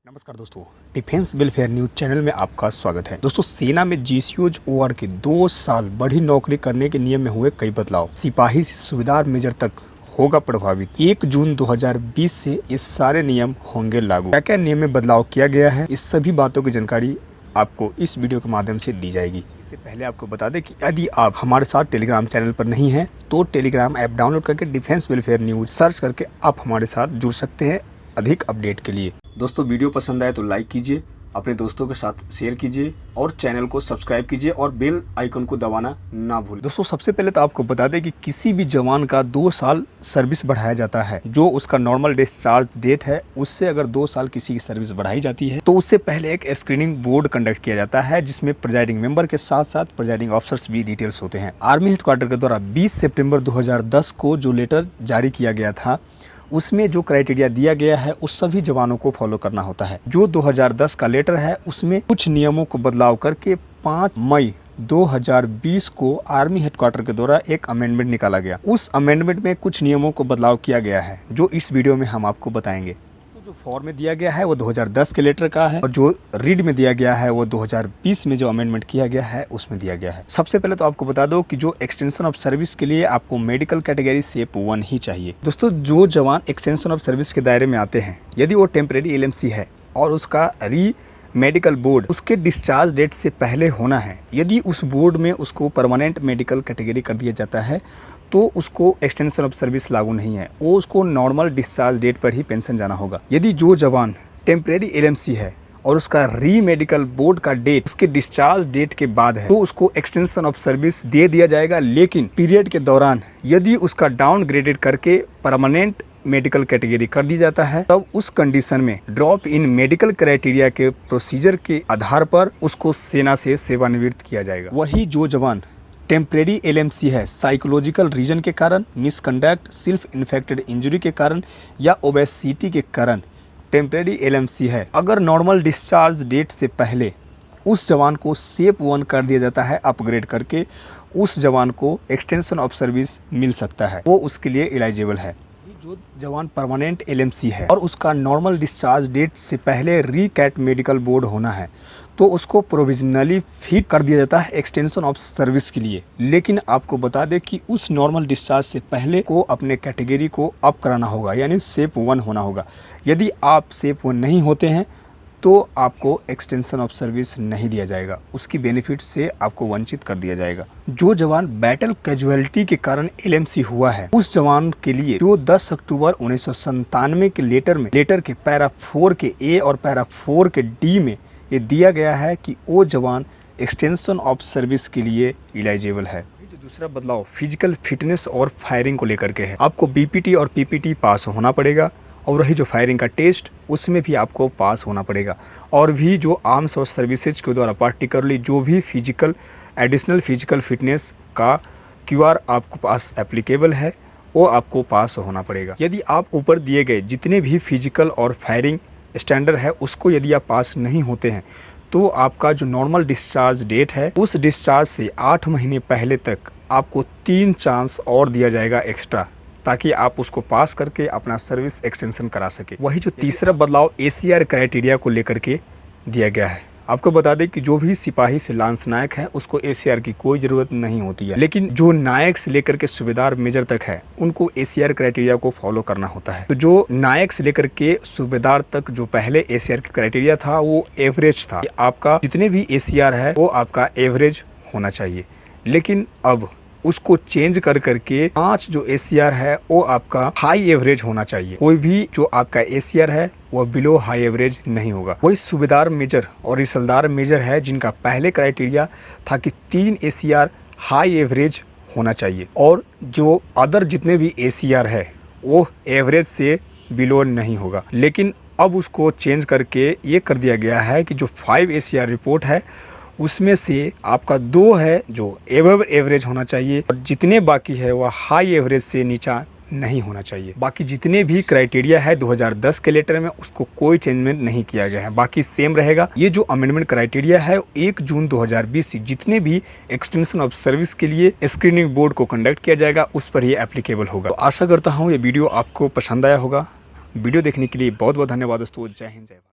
नमस्कार दोस्तों, defence welfare news channel में आपका स्वागत है। दोस्तों, सेना में GCOs के 2 साल बढ़ी नौकरी करने के नियम में हुए कई बदलाव। सिपाही से सूबेदार मेजर तक होगा प्रभावित। 1 जून 2020 से ये सारे नियम होंगे लागू। क्या क्या नियम में बदलाव किया गया है, इस सभी बातों की जानकारी आपको इस वीडियो के माध्यम से दी जाएगी। इससे पहले आपको बता दें कि यदि आप हमारे साथ टेलीग्राम चैनल पर नहीं हैं तो टेलीग्राम ऐप डाउनलोड करके डिफेंस वेलफेयर न्यूज सर्च करके आप हमारे साथ जुड़ सकते हैं अधिक अपडेट के लिए। दोस्तों, वीडियो पसंद आए तो लाइक कीजिए, अपने दोस्तों के साथ शेयर कीजिए और चैनल को सब्सक्राइब कीजिए और बेल आइकन को दबाना ना भूलें। दोस्तों, सबसे पहले तो आपको बता दें कि किसी भी जवान का 2 साल सर्विस बढ़ाया जाता है। जो उसका नॉर्मल डिस्चार्ज डेट है उससे अगर 2 साल किसी की सर्विस बढ़ाई जाती है तो उससे पहले एक स्क्रीनिंग बोर्ड कंडक्ट किया जाता है, जिसमें प्रिजाइडिंग मेंबर के साथ साथ प्रिजाइडिंग ऑफिसर्स भी डिटेल्स होते हैं। आर्मी हेडक्वार्टर के द्वारा 20 सितंबर 2010 को जो लेटर जारी किया गया था उसमें जो क्राइटेरिया दिया गया है उस सभी जवानों को फॉलो करना होता है। जो 2010 का लेटर है उसमें कुछ नियमों को बदलाव करके 5 मई 2020 को आर्मी हेडक्वार्टर के द्वारा एक अमेंडमेंट निकाला गया। उस अमेंडमेंट में कुछ नियमों को बदलाव किया गया है जो इस वीडियो में हम आपको बताएंगे। जो फॉर्म में दिया गया है वो 2010 के लेटर का है और जो रीड में दिया गया है वो 2020 में जो अमेंडमेंट किया गया है उसमें दिया गया है। सबसे पहले तो आपको बता दो कि जो एक्सटेंशन ऑफ सर्विस के लिए आपको मेडिकल कैटेगरी शेप 1 ही चाहिए। दोस्तों, जो जवान एक्सटेंशन ऑफ सर्विस के दायरे में आते हैं, यदि वो टेम्परेरी LMC है और उसका मेडिकल बोर्ड उसके डिस्चार्ज डेट से पहले होना है, यदि उस बोर्ड में उसको परमानेंट मेडिकल कैटेगरी कर दिया जाता है तो उसको एक्सटेंशन ऑफ सर्विस लागू नहीं है, वो उसको नॉर्मल डिस्चार्ज डेट पर ही पेंशन जाना होगा। यदि जो जवान टेम्परेरी LMC है और उसका मेडिकल बोर्ड का डेट उसके डिस्चार्ज डेट के बाद है तो उसको एक्सटेंशन ऑफ सर्विस दे दिया जाएगा, लेकिन पीरियड के दौरान यदि उसका डाउनग्रेडेड करके परमानेंट मेडिकल कैटेगरी कर दी जाता है तब उस कंडीशन में ड्रॉप इन मेडिकल क्राइटेरिया के प्रोसीजर के आधार पर उसको सेना से सेवानिवृत्त किया जाएगा। वही जो जवान टेम्परेरी LMC है, साइकोलॉजिकल रीजन के कारण, मिसकंडक्ट, सेल्फ इन्फेक्टेड इंजरी के कारण या ओबेसिटी के कारण टेम्परेरी LMC है, अगर नॉर्मल डिस्चार्ज डेट से पहले उस जवान को शेप 1 कर दिया जाता है अपग्रेड करके, उस जवान को एक्सटेंशन ऑफ सर्विस मिल सकता है, वो उसके लिए एलिजिबल है। जो जवान परमानेंट LMC है और उसका नॉर्मल डिस्चार्ज डेट से पहले रीकैट मेडिकल बोर्ड होना है तो उसको प्रोविजनली फिट कर दिया जाता है एक्सटेंशन ऑफ सर्विस के लिए। लेकिन आपको बता दें कि उस नॉर्मल डिस्चार्ज से पहले को अपने कैटेगरी को अप कराना होगा, यानी शेप 1 होना होगा। यदि आप शेप 1 नहीं होते हैं तो आपको एक्सटेंशन ऑफ सर्विस नहीं दिया जाएगा, उसकी बेनिफिट से आपको वंचित कर दिया जाएगा। जो जवान बैटल कैजुअलिटी के कारण LMC हुआ है उस जवान के लिए जो 10 अक्टूबर 1997 के लेटर के पैरा 4 के A और पैरा 4 के D में ये दिया गया है कि वो जवान एक्सटेंशन ऑफ सर्विस के लिए एलिजिबल है। जो दूसरा बदलाव फिजिकल फिटनेस और फायरिंग को लेकर के है। आपको BPT और PPT पास होना पड़ेगा और वही जो फायरिंग का टेस्ट उसमें भी आपको पास होना पड़ेगा। और भी जो आर्म्स और सर्विसेज के द्वारा पार्टिकुलरली जो भी एडिशनल फिजिकल फिटनेस का QR आपको पास एप्लीकेबल है वो आपको पास होना पड़ेगा। यदि आप ऊपर दिए गए जितने भी फिजिकल और फायरिंग स्टैंडर्ड है उसको यदि आप पास नहीं होते हैं तो आपका जो नॉर्मल डिस्चार्ज डेट है उस डिस्चार्ज से 8 महीने पहले तक आपको 3 चांस और दिया जाएगा एक्स्ट्रा, ताकि आप उसको पास करके अपना सर्विस एक्सटेंशन करा सके। वही जो तीसरा बदलाव ACR क्राइटेरिया को लेकर के दिया गया है। आपको बता दें कि जो भी सिपाही से लांस नायक है उसको ACR की कोई ज़रूरत नहीं होती है, लेकिन जो नायक से लेकर के सूबेदार मेजर तक है उनको ACR क्राइटेरिया को फॉलो करना होता है। तो जो नायक से लेकर के सूबेदार तक जो पहले ACR क्राइटेरिया था वो एवरेज था। आपका जितने भी ACR है वो आपका एवरेज होना चाहिए, लेकिन अब उसको चेंज कर करके 5 जो ACR है वो आपका हाई एवरेज होना चाहिए। कोई भी जो आपका ACR है वो बिलो हाई एवरेज नहीं होगा। वही सूबेदार मेजर और रिसलदार मेजर है जिनका पहले क्राइटेरिया था कि 3 ACR हाई एवरेज होना चाहिए और जो अदर जितने भी ACR है वो एवरेज से बिलो नहीं होगा। लेकिन अब उसको चेंज करके ये कर दिया गया है कि जो 5 ACR रिपोर्ट है उसमें से आपका 2 है जो एबव एवरेज होना चाहिए और जितने बाकी है वह हाई एवरेज से नीचा नहीं होना चाहिए। बाकी जितने भी क्राइटेरिया है 2010 के लेटर में उसको कोई चेंजमेंट नहीं किया गया है, बाकी सेम रहेगा। ये जो अमेंडमेंट क्राइटेरिया है 1 जून 2020 से जितने भी एक्सटेंशन ऑफ सर्विस के लिए स्क्रीनिंग बोर्ड को कंडक्ट किया जाएगा उस पर ये एप्लीकेबल होगा। तो आशा करता हूँ ये वीडियो आपको पसंद आया होगा। वीडियो देखने के लिए बहुत बहुत धन्यवाद दोस्तों। जय हिंद, जय भारत।